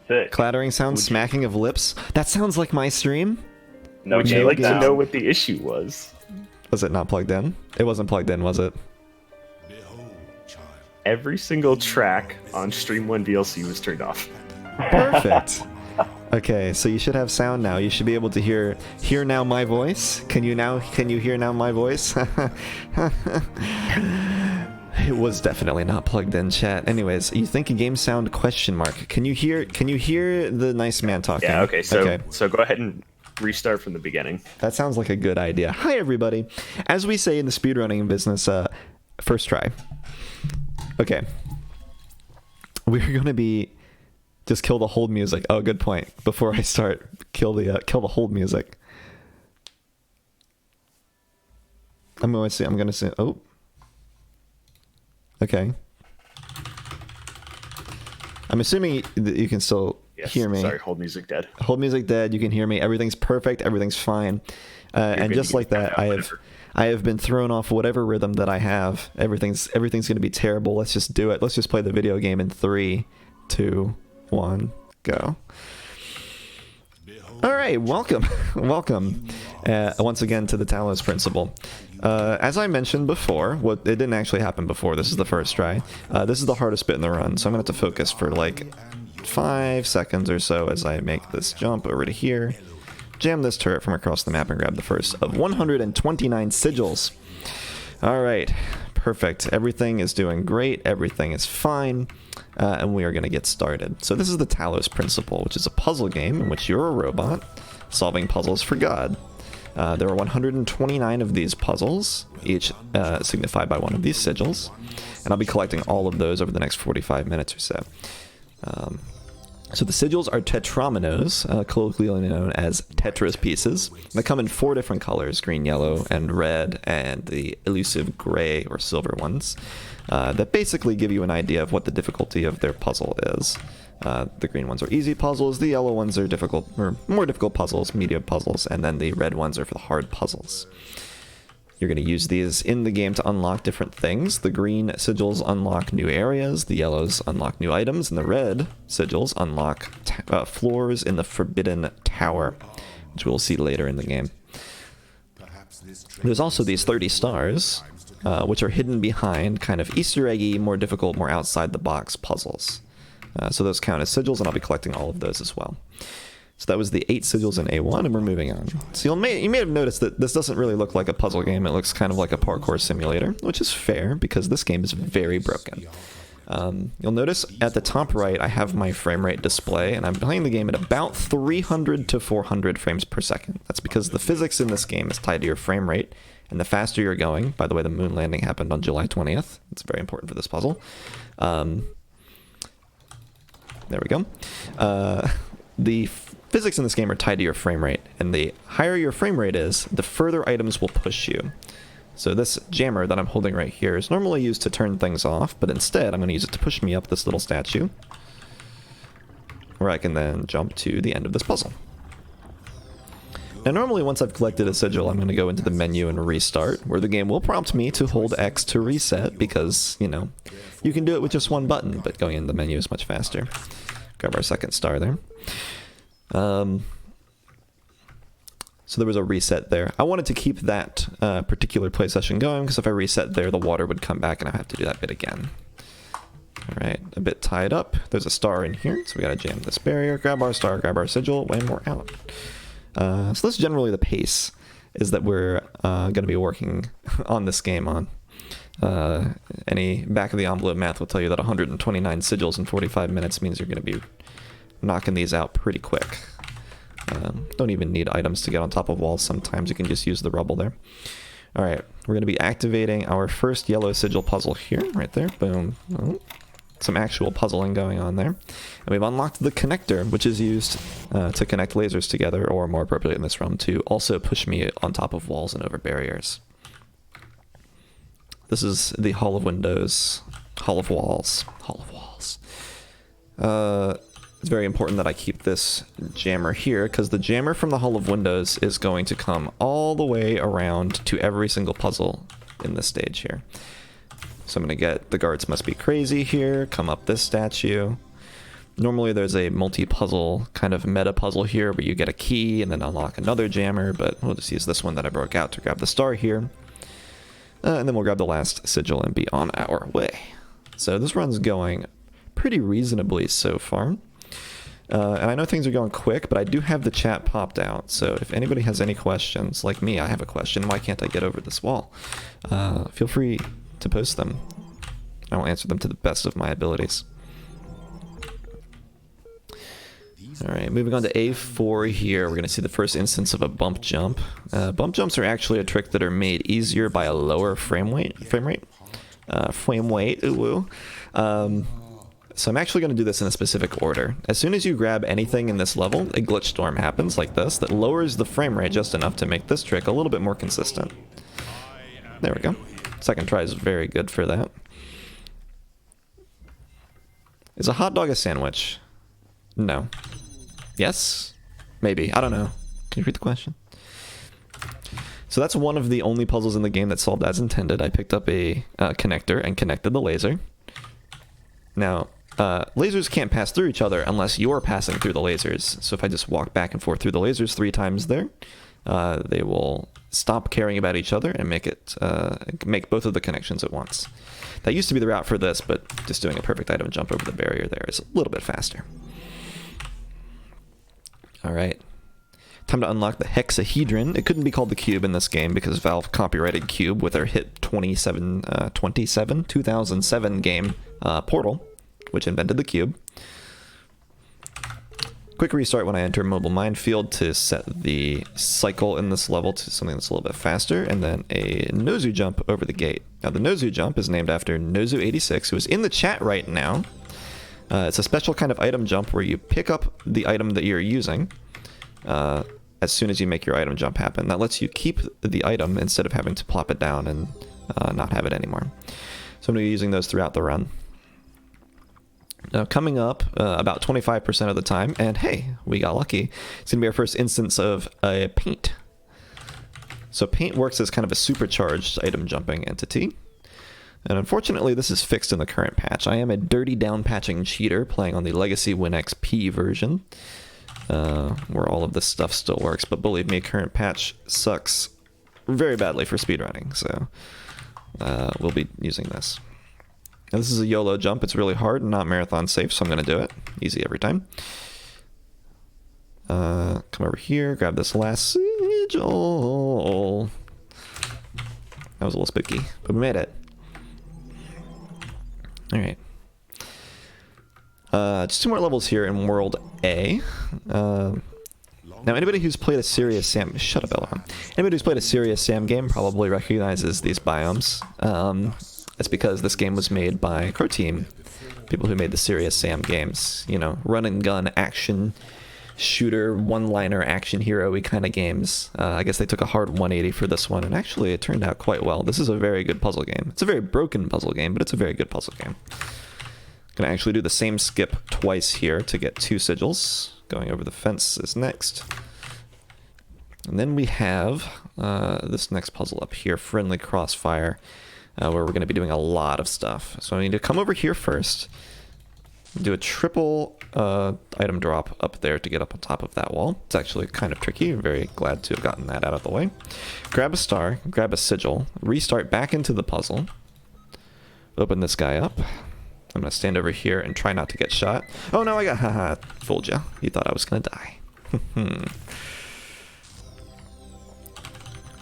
Sick. Clattering sound, smacking of lips. That sounds like my stream. No, Would you you like to down. know what the issue was? Was it not plugged in? It wasn't plugged in, was it? Every single track on Stream 1 DLC was turned off. Perfect. Okay, so you should have sound now. You should be able to hear now my voice. Can you hear now my voice? It was definitely not plugged in, chat. Anyways, you think a game sound question mark. Can you hear the nice man talking? Yeah, okay, so go ahead and restart from the beginning. That sounds like a good idea. Hi everybody. As we say in the speedrunning business, first try. Okay. We're gonna be just kill the hold music. Oh, good point. Before I start, kill the hold music. I'm gonna say. Oh. Okay. I'm assuming that you can still hear me. Sorry, hold music dead. Hold music dead. You can hear me. Everything's perfect. Everything's fine. And just like that, I have been thrown off whatever rhythm that I have. Everything's gonna be terrible. Let's just do it. Let's just play the video game in 3, 2, 1, go. All right, welcome once again to the Talos Principle. As I mentioned before, it didn't actually happen before. This is the first try. This is the hardest bit in the run, so I'm gonna have to focus for like 5 seconds or so as I make this jump over to here, jam this turret from across the map, and grab the first of 129 sigils. All right, perfect. Everything is doing great. Everything is fine. And we are going to get started. So this is the Talos Principle, which is a puzzle game in which you're a robot solving puzzles for God. There are 129 of these puzzles, each signified by one of these sigils, and I'll be collecting all of those over the next 45 minutes or so. So the sigils are tetrominoes, colloquially known as Tetris pieces. They come in 4 different colors, green, yellow, and red, and the elusive gray or silver ones, that basically give you an idea of what the difficulty of their puzzle is. The green ones are easy puzzles, the yellow ones are difficult, or more difficult puzzles, medium puzzles, and then the red ones are for the hard puzzles. You're going to use these in the game to unlock different things. The green sigils unlock new areas, the yellows unlock new items, and the red sigils unlock floors in the Forbidden Tower, which we'll see later in the game. There's also these 30 stars, which are hidden behind kind of Easter eggy, more difficult, more outside-the-box puzzles. So those count as sigils, and I'll be collecting all of those as well. So that was the 8 sigils in A1, and we're moving on. So you may have noticed that this doesn't really look like a puzzle game. It looks kind of like a parkour simulator, which is fair, because this game is very broken. You'll notice at the top right, I have my frame rate display, and I'm playing the game at about 300 to 400 frames per second. That's because the physics in this game is tied to your frame rate, and the faster you're going, by the way, the moon landing happened on July 20th. It's very important for this puzzle. There we go. The physics in this game are tied to your frame rate, and the higher your frame rate is, the further items will push you. So this jammer that I'm holding right here is normally used to turn things off, but instead I'm going to use it to push me up this little statue, where I can then jump to the end of this puzzle. Now normally once I've collected a sigil, I'm going to go into the menu and restart, where the game will prompt me to hold X to reset, because, you know, you can do it with just one button, but going in the menu is much faster. Grab our second star there. So there was a reset there. I wanted to keep that particular play session going, because if I reset there, the water would come back and I have to do that bit again. Alright, a bit tied up. There's a star in here, so we gotta jam this barrier, grab our star, grab our sigil, and we're out. So that's generally the pace, is that we're gonna be working on this game on. Any back-of-the-envelope math will tell you that 129 sigils in 45 minutes means you're gonna be knocking these out pretty quick. Don't even need items to get on top of walls. Sometimes you can just use the rubble there. Alright, we're going to be activating our first yellow sigil puzzle here, right there. Boom. Oh, some actual puzzling going on there. And we've unlocked the connector, which is used to connect lasers together, or more appropriately in this realm, to also push me on top of walls and over barriers. This is the Hall of Windows. Hall of Walls. Hall of Walls. It's very important that I keep this jammer here, because the jammer from the Hall of Windows is going to come all the way around to every single puzzle in this stage here. So I'm going to get the guards must be crazy here, come up this statue, Normally there's a multi-puzzle kind of meta puzzle here where you get a key and then unlock another jammer, but we'll just use this one that I broke out to grab the star here. And then we'll grab the last sigil and be on our way. So this run's going pretty reasonably so far. And I know things are going quick, but I do have the chat popped out. So if anybody has any questions, like me, I have a question. Why can't I get over this wall? Feel free to post them. I will answer them to the best of my abilities. Alright, moving on to A4 here, we're going to see the first instance of a bump jump. Bump jumps are actually a trick that are made easier by a lower frame rate. Ooh. So I'm actually going to do this in a specific order. As soon as you grab anything in this level, a glitch storm happens like this that lowers the frame rate just enough to make this trick a little bit more consistent. There we go. Second try is very good for that. Is a hot dog a sandwich? No. Yes? Maybe. I don't know. Can you read the question? So that's one of the only puzzles in the game that's solved as intended. I picked up a connector and connected the laser. Now, lasers can't pass through each other unless you're passing through the lasers. So if I just walk back and forth through the lasers 3 times there, they will stop caring about each other and make both of the connections at once. That used to be the route for this, but just doing a perfect item jump over the barrier there is a little bit faster. Alright. Time to unlock the hexahedron. It couldn't be called the cube in this game because Valve copyrighted Cube with their hit 2007 game Portal, which invented the cube. Quick restart when I enter Mobile Minefield to set the cycle in this level to something that's a little bit faster, and then a Nozu jump over the gate. Now the Nozu jump is named after Nozu86, who is in the chat right now. It's a special kind of item jump where you pick up the item that you're using as soon as you make your item jump happen. That lets you keep the item instead of having to plop it down and not have it anymore. So I'm going to be using those throughout the run. Now coming up about 25% of the time, and hey, we got lucky, it's going to be our first instance of a paint. So paint works as kind of a supercharged item jumping entity. And unfortunately, this is fixed in the current patch. I am a dirty down patching cheater playing on the Legacy WinXP version, where all of this stuff still works. But believe me, current patch sucks very badly for speedrunning, so we'll be using this. Now, this is a YOLO jump. It's really hard and not marathon safe, so I'm going to do it. Easy every time. Come over here, grab this last sigil. That was a little spooky, but we made it. Alright. Just 2 more levels here in World A. Now, anybody who's played a serious Sam... Shut up, Ella. Anybody who's played a serious Sam game probably recognizes these biomes. It's because this game was made by Crow Team, people who made the serious Sam games. You know, run and gun action shooter, one-liner action hero-y kind of games. I guess they took a hard 180 for this one, and actually it turned out quite well. This is a very good puzzle game. It's a very broken puzzle game, but it's a very good puzzle game. Gonna actually do the same skip twice here to get 2 sigils. Going over the fence is next. And then we have this next puzzle up here, Friendly Crossfire, where we're going to be doing a lot of stuff. So I need to come over here first, do a triple item drop up there to get up on top of that wall. It's actually kind of tricky. I'm very glad to have gotten that out of the way. Grab a star, grab a sigil, restart back into the puzzle, open this guy up. I'm going to stand over here and try not to get shot. Oh no, I got... Haha, fooled you. You thought I was going to die.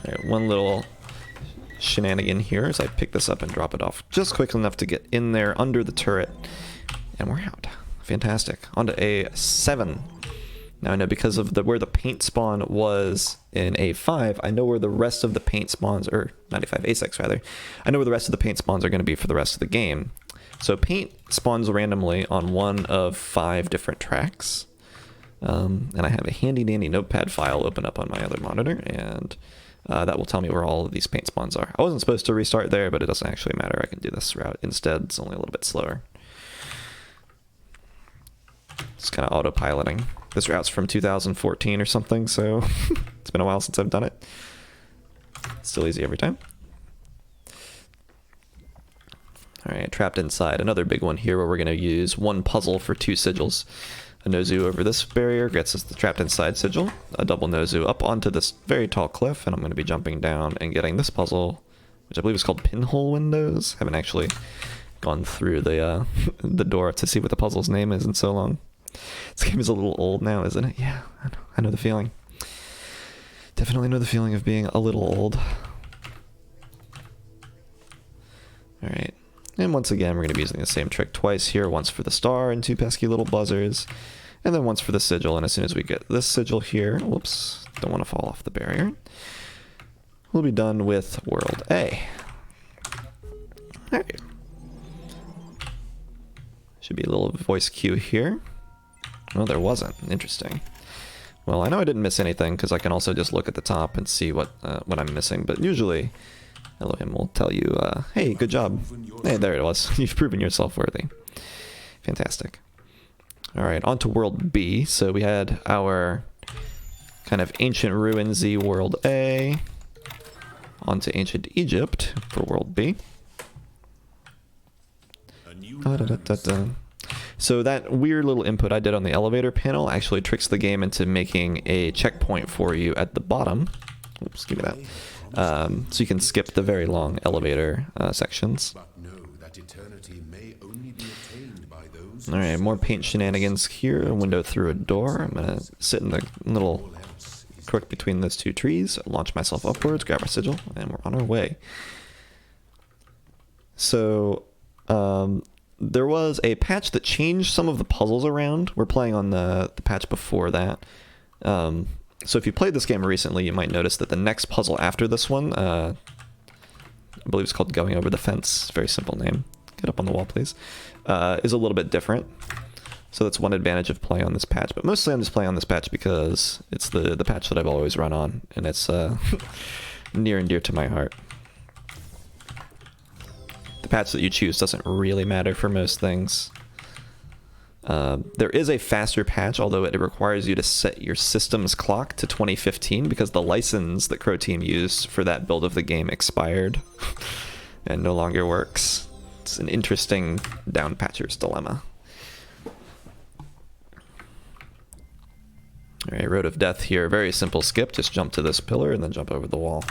Alright, one little shenanigan here as I pick this up and drop it off just quick enough to get in there under the turret. And we're out. Fantastic. On to A7. Now I know because of where the paint spawn was in A5, I know where the rest of the paint spawns, or 95, A6 rather, I know where the rest of the paint spawns are going to be for the rest of the game. So paint spawns randomly on one of 5 different tracks. And I have a handy dandy notepad file open up on my other monitor, and that will tell me where all of these paint spawns are. I wasn't supposed to restart there, but it doesn't actually matter. I can do this route instead. It's only a little bit slower. It's kind of autopiloting. This route's from 2014 or something, so it's been a while since I've done it. It's still easy every time. All Alright, trapped inside. Another big one here where we're going to use one puzzle for 2 sigils. A Nozu over this barrier gets us the trapped inside sigil. A double Nozu up onto this very tall cliff, and I'm going to be jumping down and getting this puzzle, which I believe is called Pinhole Windows. Haven't actually gone through the the door to see what the puzzle's name is in so long. This game is a little old now, isn't it? Yeah, I know the feeling. Definitely know the feeling of being a little old. Alright. And once again, we're going to be using the same trick twice here. Once for the star and 2 pesky little buzzers. And then once for the sigil. And as soon as we get this sigil here... Whoops. Don't want to fall off the barrier. We'll be done with World A. Alright. Should be a little voice cue here. Well, there wasn't. Interesting. Well, I know I didn't miss anything, because I can also just look at the top and see what I'm missing. But usually... Elohim will tell you, hey, good job. Hey, there it was. You've proven yourself worthy. Fantastic. Alright, on to World B. So we had our kind of ancient ruins-y World A. On to ancient Egypt for World B. So that weird little input I did on the elevator panel actually tricks the game into making a checkpoint for you at the bottom. Oops, give me that. So you can skip the very long elevator sections. Alright, more paint shenanigans here. A window through a door. I'm going to sit in the little crook between those 2 trees, launch myself upwards, grab our sigil, and we're on our way. So, there was a patch that changed some of the puzzles around. We're playing on the patch before that. So if you played this game recently, you might notice that the next puzzle after this one, I believe it's called Going Over the Fence, very simple name, get up on the wall please, is a little bit different. So that's one advantage of playing on this patch, but mostly I'm just playing on this patch because it's the patch that I've always run on, and it's near and dear to my heart. The patch that you choose doesn't really matter for most things. There is a faster patch, although it requires you to set your system's clock to 2015 because the license that Crow Team used for that build of the game expired and no longer works. It's an interesting downpatcher's dilemma. Alright, Road of Death here. Very simple skip. Just jump to this pillar and then jump over the wall.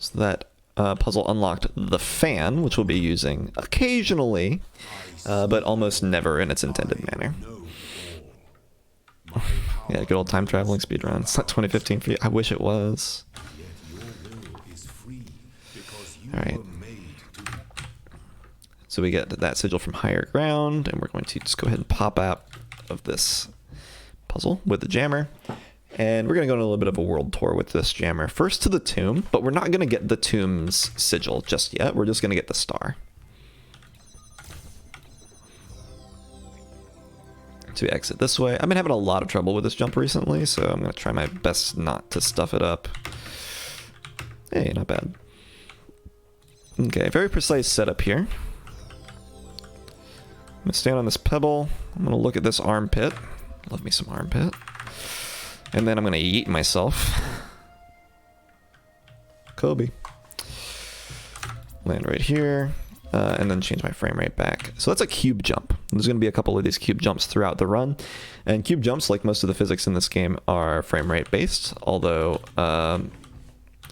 So that puzzle unlocked the fan, which we'll be using occasionally, but almost never in its intended manner. Yeah, good old time traveling speedrun. It's not 2015 for you. I wish it was. Alright. So we get that sigil from higher ground, and we're going to just go ahead and pop out of this puzzle with the jammer. And we're going to go on a little bit of a world tour with this jammer. First to the tomb, but we're not going to get the tomb's sigil just yet. We're just going to get the star. So we exit this way. I've been having a lot of trouble with this jump recently, so I'm going to try my best not to stuff it up. Hey, not bad. Okay, very precise setup here. I'm going to stand on this pebble. I'm going to look at this armpit. Love me some armpit. And then I'm going to yeet myself. Kobe. Land right here. And then change my frame rate back. So that's a cube jump. There's going to be a couple of these cube jumps throughout the run. And cube jumps, like most of the physics in this game, are frame rate based. Although,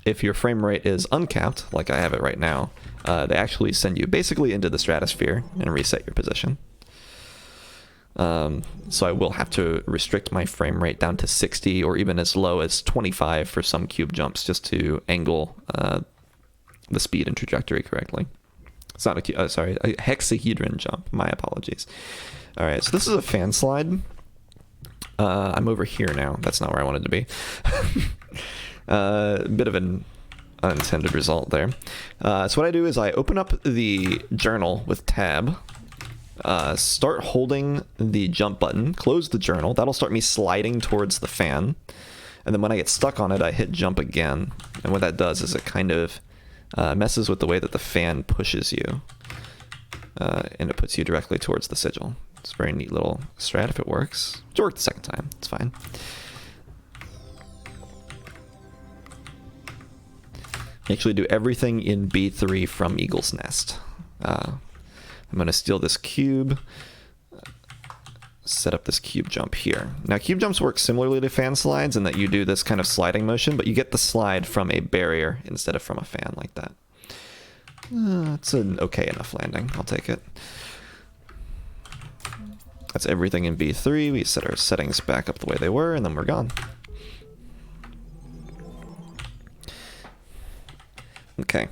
if your frame rate is uncapped, like I have it right now, they actually send you basically into the stratosphere and reset your position. So I will have to restrict my frame rate down to 60 or even as low as 25 for some cube jumps just to angle the speed and trajectory correctly. It's not a hexahedron jump. My apologies. All right, so this is a fan slide. I'm over here now. That's not where I wanted to be. A bit of an unintended result there. So what I do is I open up the journal with tab. Start holding the jump button, close the journal. That'll start me sliding towards the fan. And then when I get stuck on it, I hit jump again. And what that does is it kind of messes with the way that the fan pushes you. And it puts you directly towards the sigil. It's a very neat little strat if it works. It worked the second time. It's fine. Actually do everything in B3 from Eagle's Nest. I'm going to steal this cube. Set up this cube jump here. Now cube jumps work similarly to fan slides in that you do this kind of sliding motion, but you get the slide from a barrier instead of from a fan like that. It's an okay enough landing. I'll take it. That's everything in B3. We set our settings back up the way they were, and then we're gone. Okay.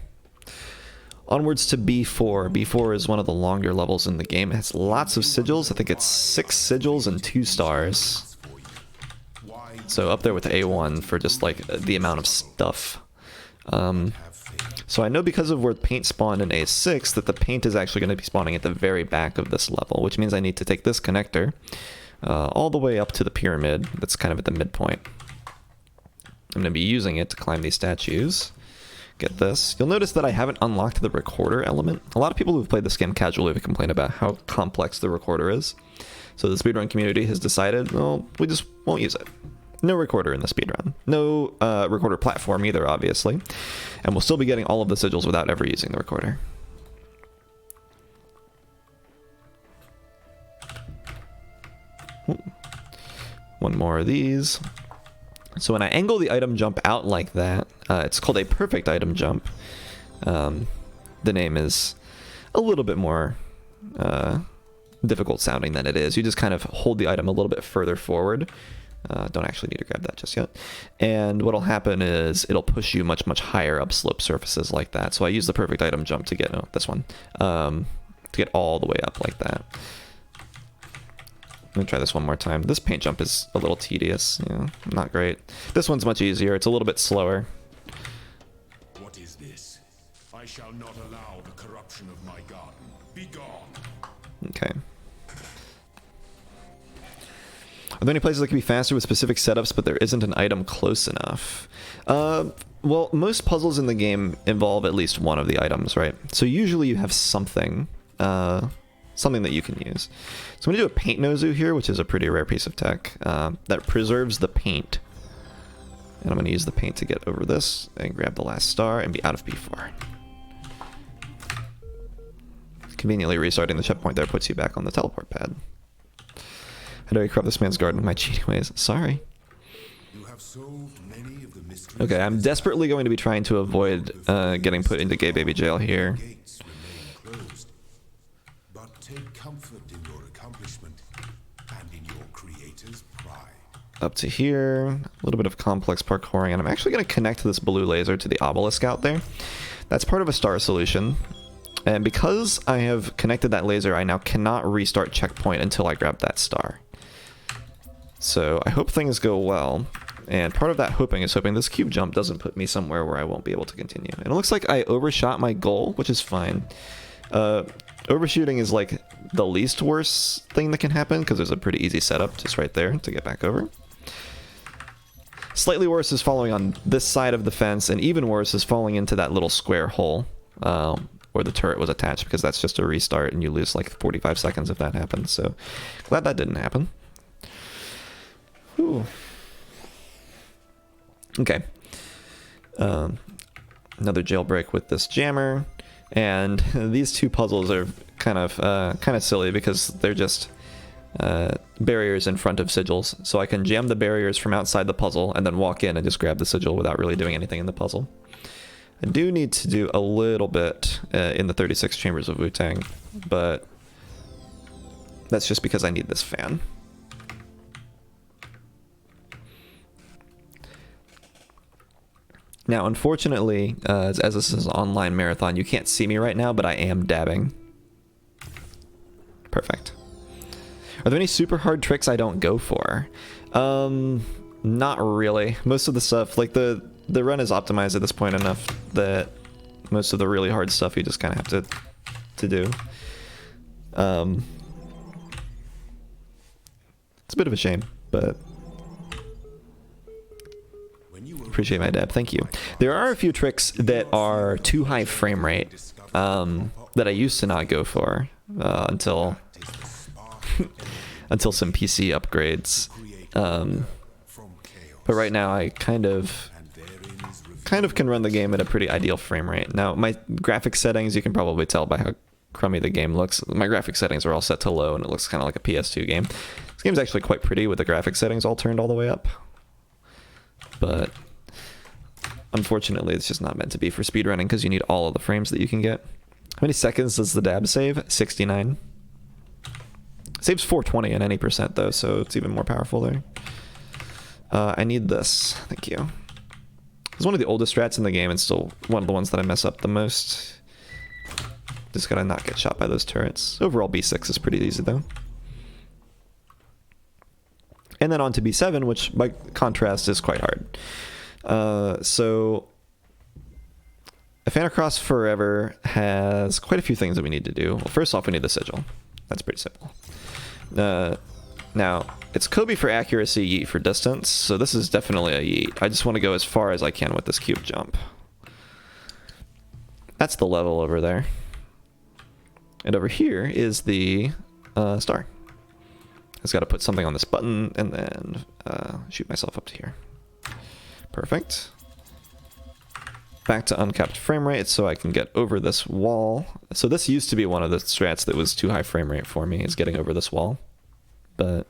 Onwards to B4. B4 is one of the longer levels in the game. It has lots of sigils. I think it's 6 sigils and 2 stars. So up there with A1 for just like the amount of stuff. So I know because of where paint spawned in A6 that the paint is actually going to be spawning at the very back of this level, which means I need to take this connector all the way up to the pyramid that's kind of at the midpoint. I'm going to be using it to climb these statues. Get this. You'll notice that I haven't unlocked the recorder element. A lot of people who've played this game casually have complained about how complex the recorder is. So the speedrun community has decided, well, we just won't use it. No recorder in the speedrun. No recorder platform either, obviously. And we'll still be getting all of the sigils without ever using the recorder. Ooh. One more of these. So when I angle the item jump out like that, it's called a perfect item jump. The name is a little bit more difficult sounding than it is. You just kind of hold the item a little bit further forward. Don't actually need to grab that just yet. And what'll happen is it'll push you much, much higher up slope surfaces like that. So I use the perfect item jump to get, no, this one, to get all the way up like that. I'm gonna try this one more time. This paint jump is a little tedious, not great. This one's much easier. It's a little bit slower. What is this? I shall not allow the corruption of my garden. Be gone. Okay. Are there any places that can be faster with specific setups, but there isn't an item close enough? Well, most puzzles in the game involve at least one of the items, right? So usually you have something, something that you can use. So I'm going to do a paint nozu here, which is a pretty rare piece of tech that preserves the paint. And I'm going to use the paint to get over this and grab the last star and be out of B4. Conveniently restarting the checkpoint there puts you back on the teleport pad. How do I corrupt this man's garden with my cheating ways? Sorry. You have solved many of the mysteries. Okay, I'm desperately going to be trying to avoid getting put into gay baby jail here. Gates remain closed. But take comfort in your accomplishment and in your creator's pride. Up to here, a little bit of complex parkouring, and I'm actually going to connect this blue laser to the obelisk out there. That's part of a star solution. And because I have connected that laser, I now cannot restart checkpoint until I grab that star. So I hope things go well, and part of that hoping is hoping this cube jump doesn't put me somewhere where I won't be able to continue. And it looks like I overshot my goal, which is fine. Overshooting is like the least worst thing that can happen, because there's a pretty easy setup just right there to get back over. Slightly worse is falling on this side of the fence, and even worse is falling into that little square hole where the turret was attached, because that's just a restart and you lose like 45 seconds if that happens. So glad that didn't happen. Whew. Okay. Another jailbreak with this jammer, and these two puzzles are kind of silly because they're just barriers in front of sigils. So I can jam the barriers from outside the puzzle and then walk in and just grab the sigil without really doing anything in the puzzle. I do need to do a little bit in the 36 chambers of Wu-Tang, but that's just because I need this fan. Now, unfortunately, as this is an online marathon, you can't see me right now, but I am dabbing. Perfect. Are there any super hard tricks I don't go for? Not really. Most of the stuff, like the run is optimized at this point enough that most of the really hard stuff you just kind of have to do. It's a bit of a shame, but appreciate my dab. Thank you. There are a few tricks that are too high frame rate that I used to not go for until until some PC upgrades. But right now I kind of can run the game at a pretty ideal frame rate. Now my graphic settings, you can probably tell by how crummy the game looks. My graphic settings are all set to low and it looks kind of like a PS2 game. This game's actually quite pretty with the graphic settings all turned all the way up. But unfortunately it's just not meant to be for speedrunning because you need all of the frames that you can get. How many seconds does the dab save? 69. Saves 420 at any percent though, so it's even more powerful there. I need this. Thank you. It's one of the oldest strats in the game and still one of the ones that I mess up the most. Just gotta not get shot by those turrets. Overall B6 is pretty easy though. And then on to B7, which by contrast is quite hard. So Across Forever has quite a few things that we need to do. Well, first off, we need the sigil. That's pretty simple. Now, it's Kobe for accuracy, yeet for distance, so this is definitely a yeet. I just want to go as far as I can with this cube jump. That's the level over there. And over here is the star. I just got to put something on this button and then shoot myself up to here. Perfect. Back to uncapped frame rate so I can get over this wall. So this used to be one of the strats that was too high frame rate for me, is getting over this wall. But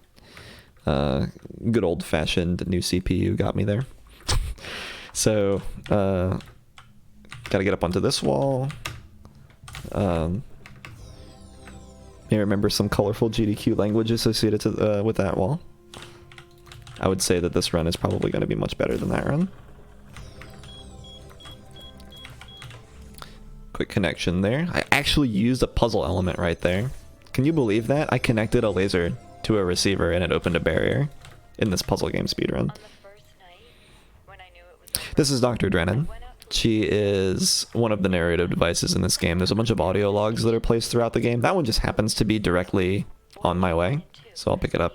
good old-fashioned new CPU got me there. So gotta get up onto this wall. May remember some colorful GDQ language associated to, with that wall. I would say that this run is probably going to be much better than that run. Quick connection there. I actually used a puzzle element right there. Can you believe that? I connected a laser to a receiver and it opened a barrier in this puzzle game speedrun. This is Dr. Drennan. She is one of the narrative devices in this game. There's a bunch of audio logs that are placed throughout the game. That one just happens to be directly on my way, so I'll pick it up.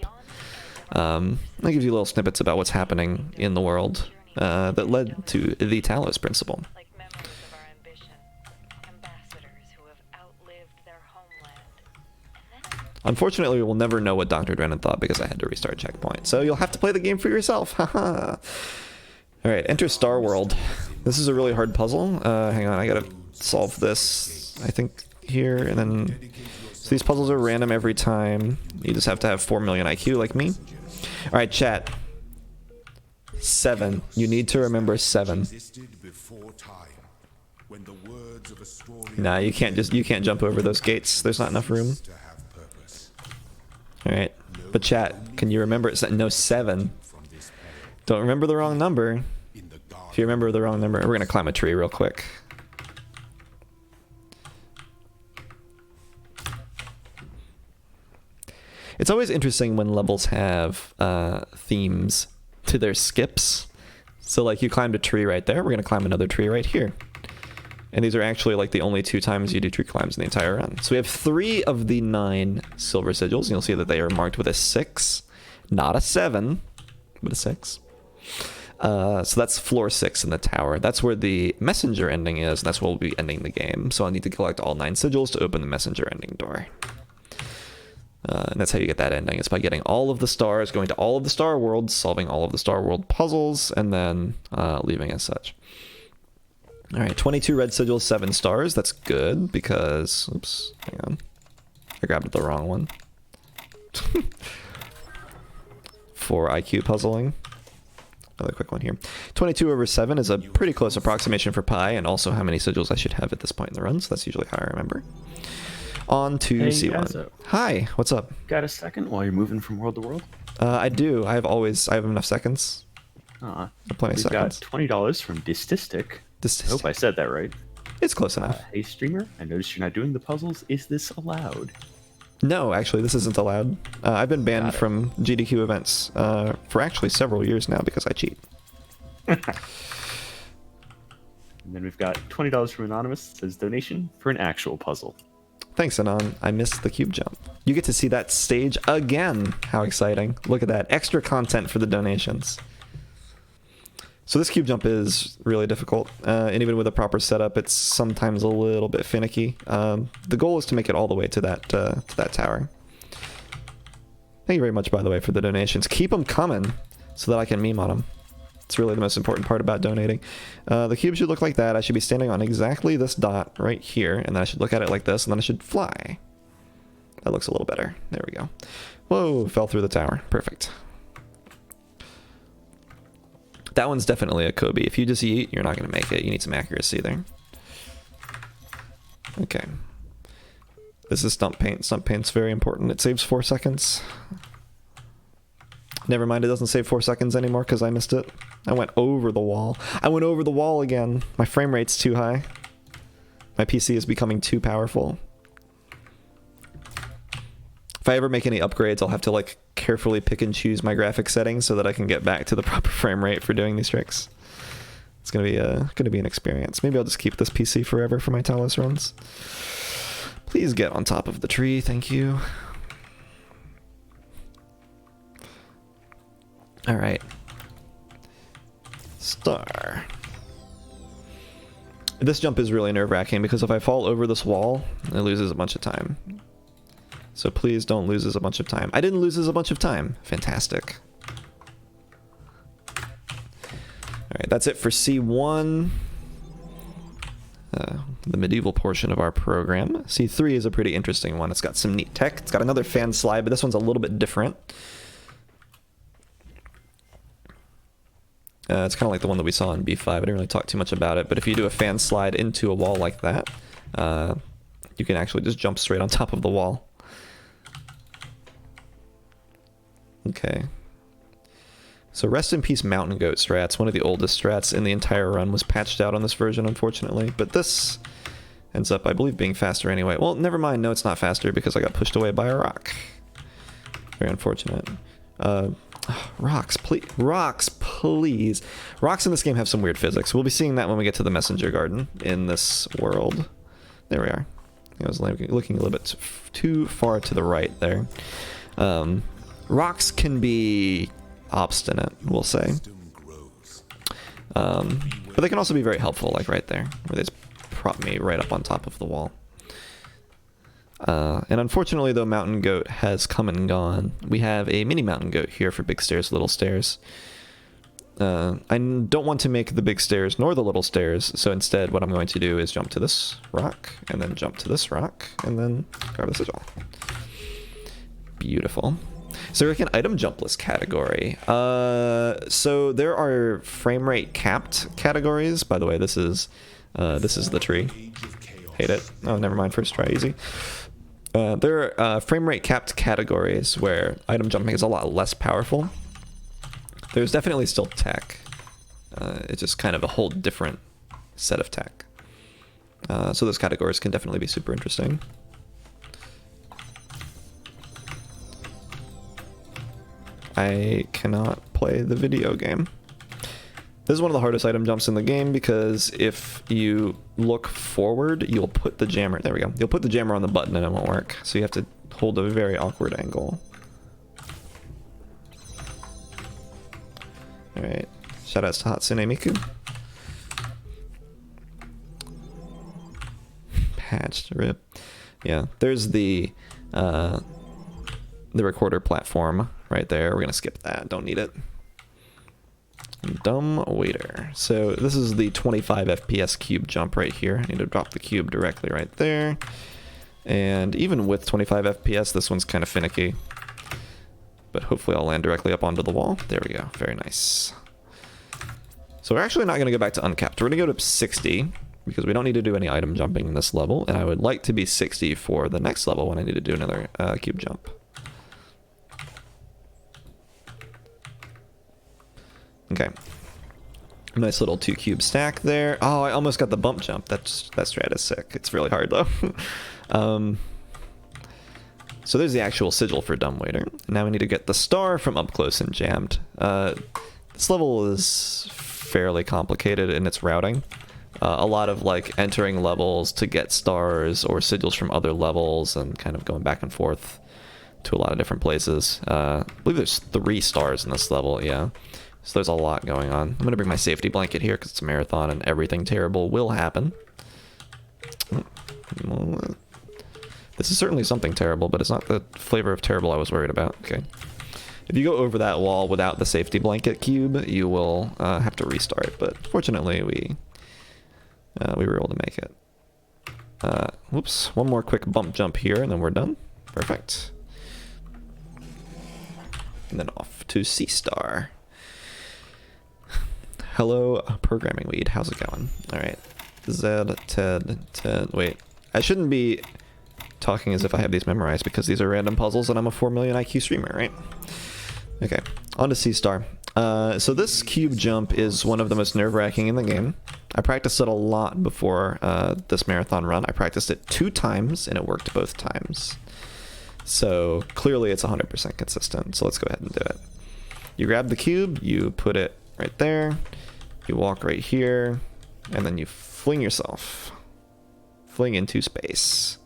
That gives you little snippets about what's happening in the world that led to the Talos Principle. Unfortunately, we will never know what Dr. Drennan thought because I had to restart checkpoint. So you'll have to play the game for yourself. Haha. Alright, enter Star World. This is a really hard puzzle. Hang on, I gotta solve this, I think, here, and then... So these puzzles are random every time. You just have to have 4 million IQ like me. Alright, chat. 7. You need to remember 7. Nah, you can't jump over those gates. There's not enough room. Alright, but chat, can you remember it? No, 7. Don't remember the wrong number. If you remember the wrong number, we're gonna climb a tree real quick. It's always interesting when levels have themes to their skips. So like you climbed a tree right there, we're gonna climb another tree right here. And these are actually like the only 2 times you do tree climbs in the entire run. So we have 3 of the 9 silver sigils, and you'll see that they are marked with a 6, not a 7, but a 6. So that's floor 6 in the tower. That's where the messenger ending is, and that's where we'll be ending the game. So I need to collect all 9 sigils to open the messenger ending door. And that's how you get that ending. It's by getting all of the stars, going to all of the star worlds, solving all of the star world puzzles, and then leaving as such. Alright, 22 red sigils, 7 stars. That's good because... Oops, hang on. I grabbed the wrong one. 4 IQ puzzling. Another quick one here. 22 over 7 is a pretty close approximation for pi, and also how many sigils I should have at this point in the run, so that's usually how I remember. On to C1. Hi, what's up? Got a second while you're moving from world to world? I do. I have enough seconds. Plenty of seconds. We've got $20 from Dististic. I hope I said that right. It's close enough. Hey streamer, I noticed you're not doing the puzzles. Is this allowed? No, actually, this isn't allowed. I've been banned from GDQ events for actually several years now because I cheat. And then we've got $20 from Anonymous. It says donation for an actual puzzle. Thanks, Anon. I missed the cube jump. You get to see that stage again. How exciting. Look at that. Extra content for the donations. So this cube jump is really difficult, and even with a proper setup, it's sometimes a little bit finicky. The goal is to make it all the way to that tower. Thank you very much, by the way, for the donations. Keep them coming so that I can meme on them. It's really the most important part about donating. The cube should look like that. I should be standing on exactly this dot right here, and then I should look at it like this, and then I should fly. That looks a little better. There we go. Whoa, fell through the tower. Perfect. That one's definitely a Kobe. If you just eat, you're not going to make it. You need some accuracy there. Okay. This is stump paint. Stump paint's very important. It saves 4 seconds. Never mind, it doesn't save 4 seconds anymore because I missed it. I went over the wall. I went over the wall again. My frame rate's too high. My PC is becoming too powerful. If I ever make any upgrades, I'll have to like carefully pick and choose my graphic settings so that I can get back to the proper frame rate for doing these tricks. It's gonna be an experience. Maybe I'll just keep this PC forever for my Talos runs. Please get on top of the tree, thank you. All right. Star. This jump is really nerve-wracking because if I fall over this wall, it loses a bunch of time. So please don't lose us a bunch of time. I didn't lose us a bunch of time. Fantastic. Alright, that's it for C1. The medieval portion of our program. C3 is a pretty interesting one. It's got some neat tech. It's got another fan slide, but this one's a little bit different. It's kind of like the one that we saw in B5. I didn't really talk too much about it, but if you do a fan slide into a wall like that, you can actually just jump straight on top of the wall. Okay. So rest in peace Mountain Goat strats. One of the oldest strats in the entire run was patched out on this version, unfortunately. But this ends up, I believe, being faster anyway. Well, never mind. No, it's not faster because I got pushed away by a rock. Very unfortunate. Rocks, please. Rocks, please. Rocks in this game have some weird physics. We'll be seeing that when we get to the Messenger Garden in this world. There we are. I was looking a little bit too far to the right there. Rocks can be obstinate, we'll say. But they can also be very helpful, like right there, where they just prop me right up on top of the wall. And unfortunately, though Mountain Goat has come and gone, we have a mini Mountain Goat here for big stairs, little stairs. I don't want to make the big stairs nor the little stairs, so instead what I'm going to do is jump to this rock, and then jump to this rock, and then grab the sigil. Beautiful. So like an item jump list category. So there are frame rate capped categories. By the way, this is the tree. Hate it. Oh, never mind. First try, easy. There are frame rate capped categories where item jumping is a lot less powerful. There's definitely still tech. It's just kind of a whole different set of tech. So those categories can definitely be super interesting. I cannot play the video game. This is one of the hardest item jumps in the game because if you look forward, you'll put the jammer, there we go, you'll put the jammer on the button and it won't work. So you have to hold a very awkward angle. Alright, shoutouts to Hatsune Miku. Patched, rip. Yeah, there's the recorder platform right there. We're gonna skip that, don't need it. Dumb waiter. So this is the 25 FPS cube jump right here. I need to drop the cube directly right there. And even with 25 FPS, this one's kind of finicky. But hopefully I'll land directly up onto the wall. There we go, very nice. So we're actually not gonna go back to uncapped. We're gonna go to 60 because we don't need to do any item jumping in this level. And I would like to be 60 for the next level when I need to do another cube jump. Okay. Nice little 2 cube stack there. Oh, I almost got the bump jump. That strat is sick. It's really hard though. So there's the actual sigil for Dumbwaiter. Now we need to get the star from up close and jammed. This level is fairly complicated in its routing. A lot of like entering levels to get stars or sigils from other levels and kind of going back and forth to a lot of different places. I believe there's 3 stars in this level, yeah. So there's a lot going on. I'm going to bring my safety blanket here because it's a marathon and everything terrible will happen. There This is certainly something terrible, but it's not the flavor of terrible I was worried about. Okay. If you go over that wall without the safety blanket cube, you will have to restart, but fortunately we were able to make it. Whoops, one more quick bump jump here and then we're done. Perfect. And then off to C Star. Hello, programming lead. How's it going? Alright. Zed, Ted. Wait. I shouldn't be talking as if I have these memorized because these are random puzzles and I'm a 4 million IQ streamer, right? Okay. On to C Star. So this cube jump is one of the most nerve-wracking in the game. I practiced it a lot before this marathon run. I practiced it 2 times and it worked both times. So clearly it's 100% consistent. So let's go ahead and do it. You grab the cube, you put it right there, you walk right here, and then you fling yourself. Fling into space.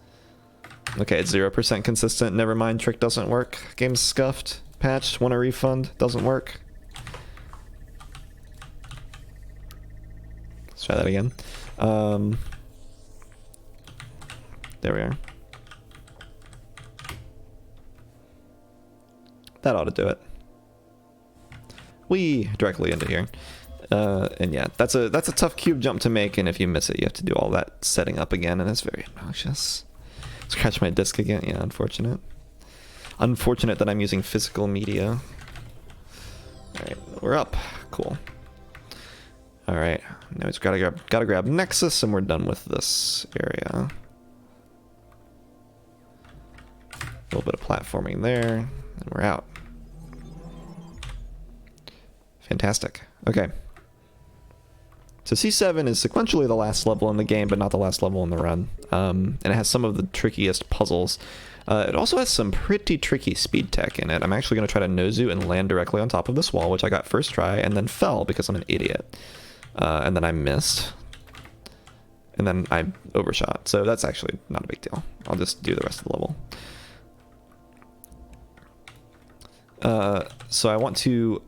Okay, it's 0% consistent. Never mind, trick doesn't work. Game's scuffed. Patched. Want a refund? Doesn't work. Let's try that again. There we are. That ought to do it. Whee! Directly into here. And yeah, that's a tough cube jump to make, and if you miss it, you have to do all that setting up again, and it's very obnoxious. Scratch my disc again. Yeah, unfortunate. Unfortunate that I'm using physical media. Alright, we're up. Cool. Alright, now we just gotta grab Nexus, and we're done with this area. A little bit of platforming there, and we're out. Fantastic. Okay. So C7 is sequentially the last level in the game, but not the last level in the run. And it has some of the trickiest puzzles. It also has some pretty tricky speed tech in it. I'm actually going to try to Nozu and land directly on top of this wall, which I got first try, and then fell because I'm an idiot. And then I missed. And then I overshot. So that's actually not a big deal. I'll just do the rest of the level. So I want to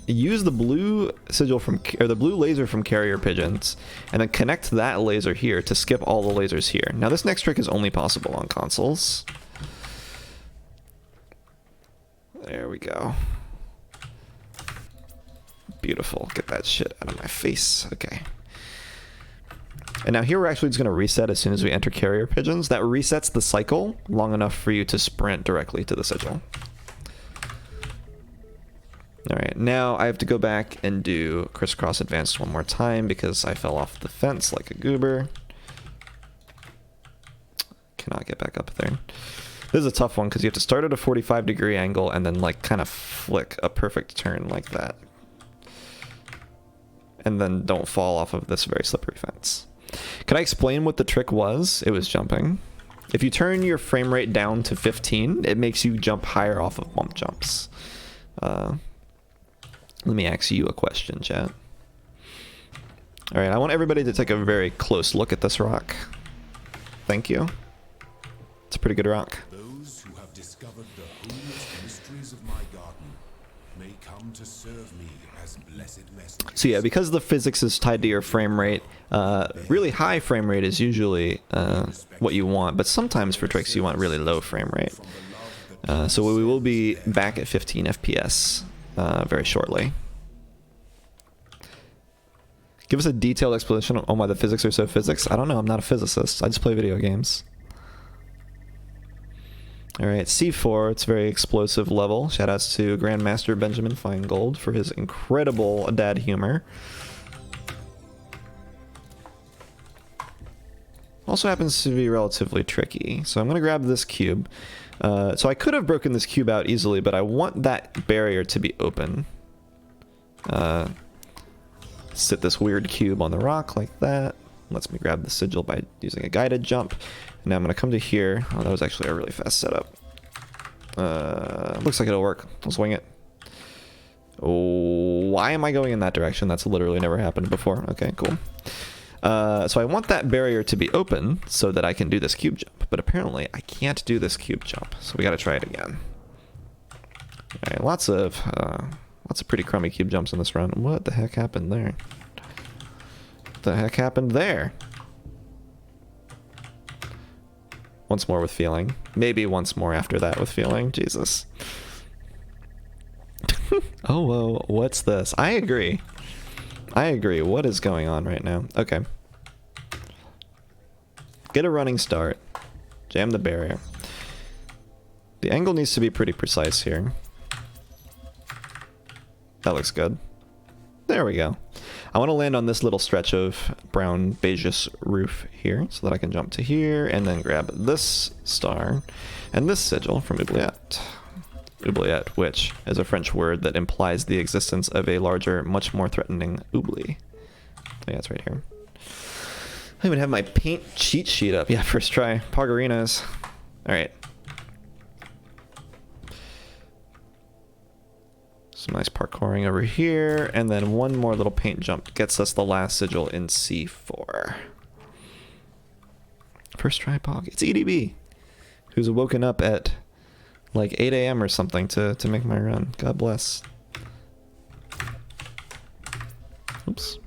use the blue sigil the blue laser from carrier pigeons, and then connect that laser here to skip all the lasers here. Now this next trick is only possible on consoles. There we go. Beautiful. Get that shit out of my face. Okay. And now here we're actually just going to reset as soon as we enter carrier pigeons. That resets the cycle long enough for you to sprint directly to the sigil. Alright, now I have to go back and do crisscross advanced one more time because I fell off the fence like a goober. Cannot get back up there. This is a tough one because you have to start at a 45-degree angle and then like kind of flick a perfect turn like that. And then don't fall off of this very slippery fence. Can I explain what the trick was? It was jumping. If you turn your frame rate down to 15, it makes you jump higher off of bump jumps. Let me ask you a question, chat. Alright, I want everybody to take a very close look at this rock. Thank you. It's a pretty good rock. Those who have discovered the holiest mysteries of my garden may come to serve me as blessed messengers. So yeah, because the physics is tied to your frame rate, really high frame rate is usually what you want, but sometimes for tricks you want really low frame rate. So we will be back at 15 FPS very shortly. Give us a detailed explanation on why the physics are so physics. I don't know, I'm not a physicist. I just play video games. Alright, C4, it's a very explosive level. Shoutouts to Grandmaster Benjamin Feingold for his incredible dad humor. Also happens to be relatively tricky. So I'm going to grab this cube. So I could have broken this cube out easily, but I want that barrier to be open. Sit this weird cube on the rock like that. Lets me grab the sigil by using a guided jump. Now I'm going to come to here. Oh, that was actually a really fast setup. Looks like it'll work. I'll swing it. Oh, why am I going in that direction? That's literally never happened before. Okay, cool. So I want that barrier to be open so that I can do this cube jump. But apparently I can't do this cube jump. So we got to try it again. Alright, lots of pretty crummy cube jumps in this run. What the heck happened there? What the heck happened there? Once more with feeling. Maybe once more after that with feeling. Jesus. Oh, whoa, what's this? I agree. I agree. What is going on right now? Okay. Get a running start. Jam the barrier. The angle needs to be pretty precise here. That looks good. There we go. I want to land on this little stretch of brown beigeish roof here so that I can jump to here and then grab this star and this sigil from Oubliette. Oubliette, which is a French word that implies the existence of a larger, much more threatening oubli. Yeah, it's right here. I even have my paint cheat sheet up. Yeah, first try. Poggerinos. Alright. Some nice parkouring over here, and then one more little paint jump gets us the last sigil in C4. First try Pog. It's EDB, who's woken up at like 8 a.m. or something to make my run. God bless. Oops.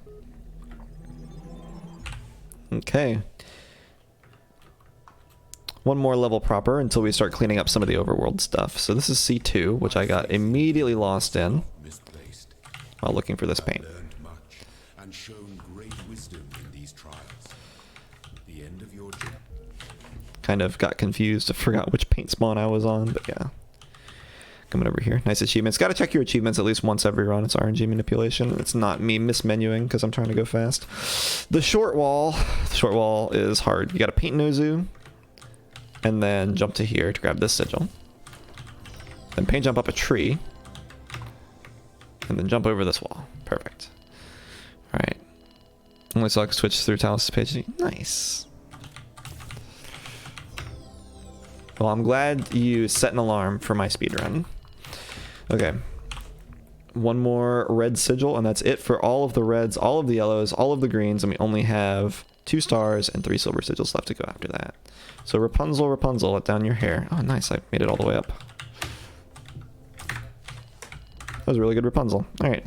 Okay. One more level proper until we start cleaning up some of the overworld stuff. So this is C2, which I got immediately lost in while looking for this paint. Learned much and shown great wisdom in these trials. The end of your journey. Kind of got confused. I forgot which paint spawn I was on, but yeah. Coming over here. Nice achievements. Got to check your achievements at least once every run. It's RNG manipulation. It's not me mismenuing because I'm trying to go fast. The short wall. The short wall is hard. You got to paint Nozu. And then jump to here to grab this sigil. Then paint jump up a tree. And then jump over this wall. Perfect. Alright. Only so I can switch through Talos' page. Nice. Well, I'm glad you set an alarm for my speedrun. Okay. One more red sigil, and that's it for all of the reds, all of the yellows, all of the greens, and we only have 2 stars and 3 silver sigils left to go after that. So Rapunzel, Rapunzel, let down your hair. Oh, nice. I made it all the way up. That was a really good Rapunzel. All right.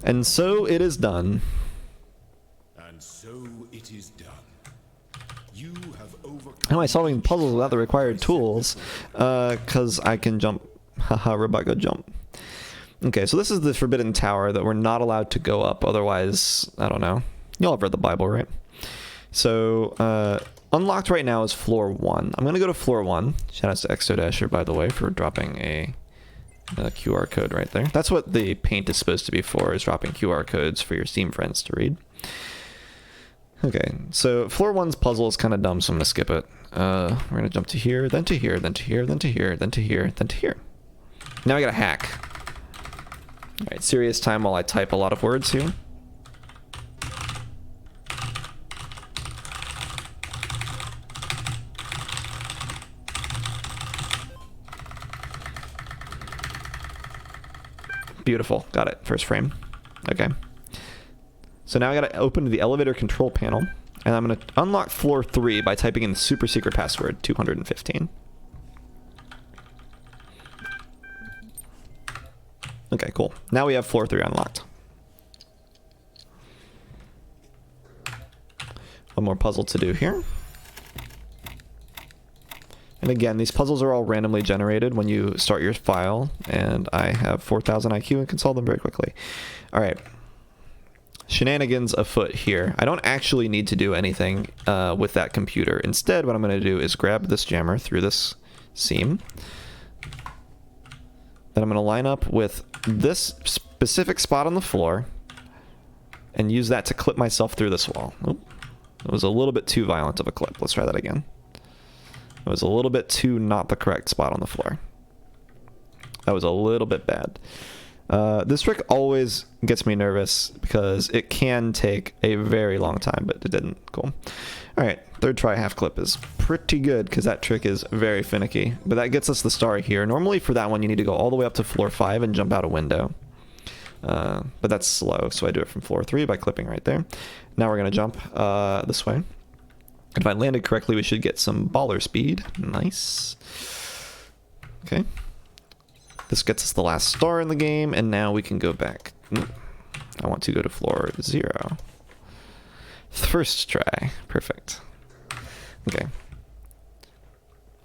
And so it is done. And so it is done. You have overcome. How am I solving puzzles without the required tools? Because I can jump. Haha, Rebecca, jump. Okay, so this is the Forbidden Tower that we're not allowed to go up. Otherwise, I don't know. Y'all have read the Bible, right? So, unlocked right now is floor 1. I'm going to go to floor 1. Shout out to Exodasher, by the way, for dropping a QR code right there. That's what the paint is supposed to be for, is dropping QR codes for your Steam friends to read. Okay, so floor 1's puzzle is kind of dumb, so I'm going to skip it. We're going to jump to here, then to here, then to here, then to here, then to here, then to here. Now I got a hack. Alright, serious time while I type a lot of words here. Beautiful. Got it. First frame. Okay. So now I got to open the elevator control panel, and I'm going to unlock floor 3 by typing in the super secret password, 215. Okay, cool. Now we have floor 3 unlocked. One more puzzle to do here. And again, these puzzles are all randomly generated when you start your file, and I have 4,000 IQ and can solve them very quickly. All right. Shenanigans afoot here. I don't actually need to do anything with that computer. Instead, what I'm going to do is grab this jammer through this seam. Then I'm going to line up with this specific spot on the floor and use that to clip myself through this wall. Oop. It was a little bit too violent of a clip. Let's try that again. It was a little bit too not the correct spot on the floor. That was a little bit bad. This trick always gets me nervous because it can take a very long time, but it didn't. Cool. Alright, third try half clip is pretty good because that trick is very finicky. But that gets us the star here. Normally for that one you need to go all the way up to floor 5 and jump out a window. But that's slow, so I do it from floor 3 by clipping right there. Now we're going to jump this way. If I landed correctly, we should get some baller speed. Nice. Okay. This gets us the last star in the game, and now we can go back. I want to go to floor 0. First try. Perfect. Okay.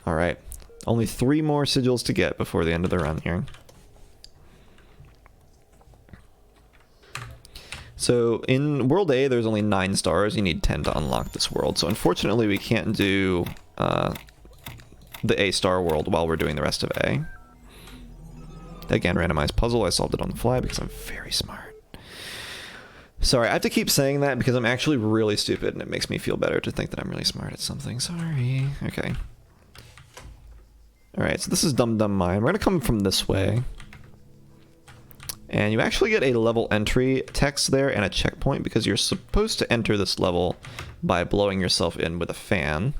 Alright. Only 3 more sigils to get before the end of the run here. So in World A, there's only 9 stars. You need 10 to unlock this world. So unfortunately, we can't do the A star world while we're doing the rest of A. Again, randomized puzzle. I solved it on the fly because I'm very smart. Sorry, I have to keep saying that because I'm actually really stupid and it makes me feel better to think that I'm really smart at something. Sorry. Okay. Alright, so this is Dum Dum Mine. We're going to come from this way. And you actually get a level entry text there and a checkpoint because you're supposed to enter this level by blowing yourself in with a fan.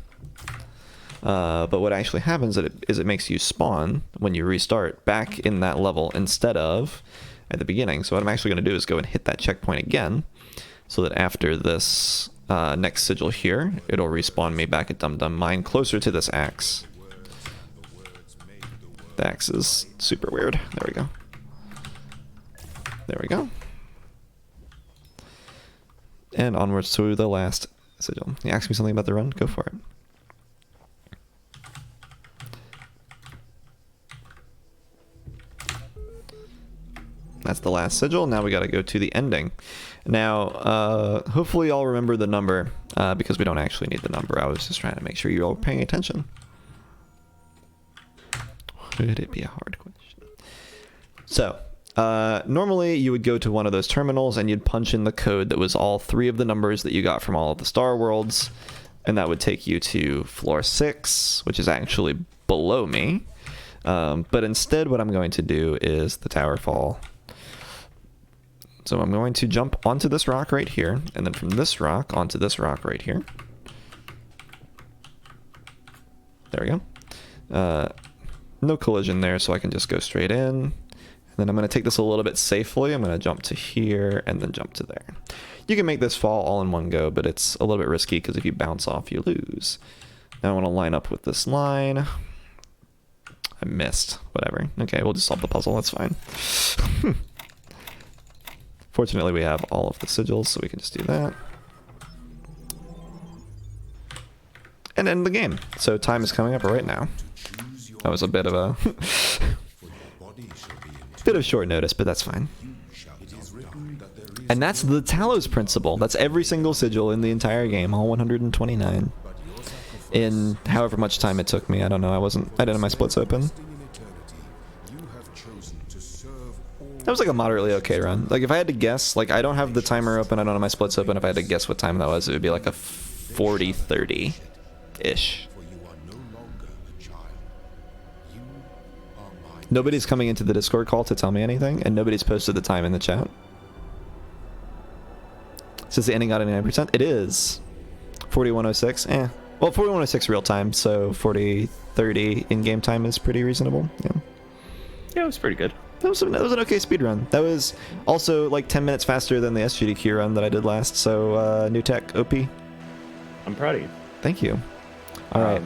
But what actually happens is it makes you spawn when you restart back in that level instead of at the beginning. So what I'm actually going to do is go and hit that checkpoint again so that after this next sigil here, it'll respawn me back at Dum Dum Mine closer to this axe. The axe is super weird. There we go. There we go. And onwards to the last sigil. You ask me something about the run? Go for it. That's the last sigil. Now we got to go to the ending. Now, hopefully y'all remember the number, because we don't actually need the number. I was just trying to make sure you're all paying attention. Could it be a hard question? So, normally you would go to one of those terminals and you'd punch in the code that was all 3 of the numbers that you got from all of the star worlds, and that would take you to floor 6, which is actually below me. But instead what I'm going to do is the tower fall. So I'm going to jump onto this rock right here, and then from this rock onto this rock right here. There we go. No collision there, so I can just go straight in. And then I'm going to take this a little bit safely. I'm going to jump to here and then jump to there. You can make this fall all in one go, but it's a little bit risky because if you bounce off, you lose. Now I want to line up with this line. I missed. Whatever. Okay, we'll just solve the puzzle. That's fine. Fortunately, we have all of the sigils, so we can just do that. And end the game. So time is coming up right now. That was a bit of a bit of short notice, but that's fine. And that's the Talos Principle. That's every single sigil in the entire game, all 129. In however much time it took me. I don't know. I didn't have my splits open. That was like a moderately okay run. Like if I had to guess, like I don't have the timer open, I don't have my splits open. If I had to guess what time that was, it would be like a 40-30-ish. Nobody's coming into the Discord call to tell me anything, and nobody's posted the time in the chat. Says the ending got 99%. It is 41:06. Well, 41:06 real time, so 40-30 in-game time is pretty reasonable. Yeah, it was pretty good. That was an okay speed run. That was also like 10 minutes faster than the SGDQ run that I did last. So new tech, OP. I'm proud of you. Thank you. All right.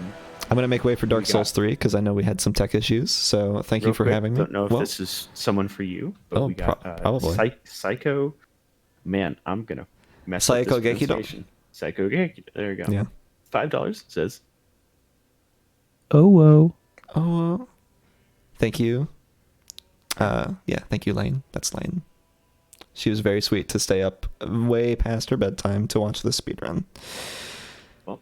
I'm going to make way for Dark Souls 3 because I know we had some tech issues. So thank you for having me. Don't know if this is someone for you, but we got probably. Psycho. Man, I'm going to mess Psycho up this Geki pronunciation. Psycho Geki. There you go. Yeah. $5 says. Oh. Thank you. Yeah, thank you, Lane. That's Lane. She was very sweet to stay up way past her bedtime to watch this speedrun. Well,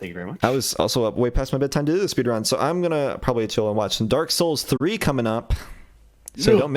thank you very much. I was also up way past my bedtime to do the speedrun, so I'm gonna probably chill and watch some Dark Souls 3 coming up. So don't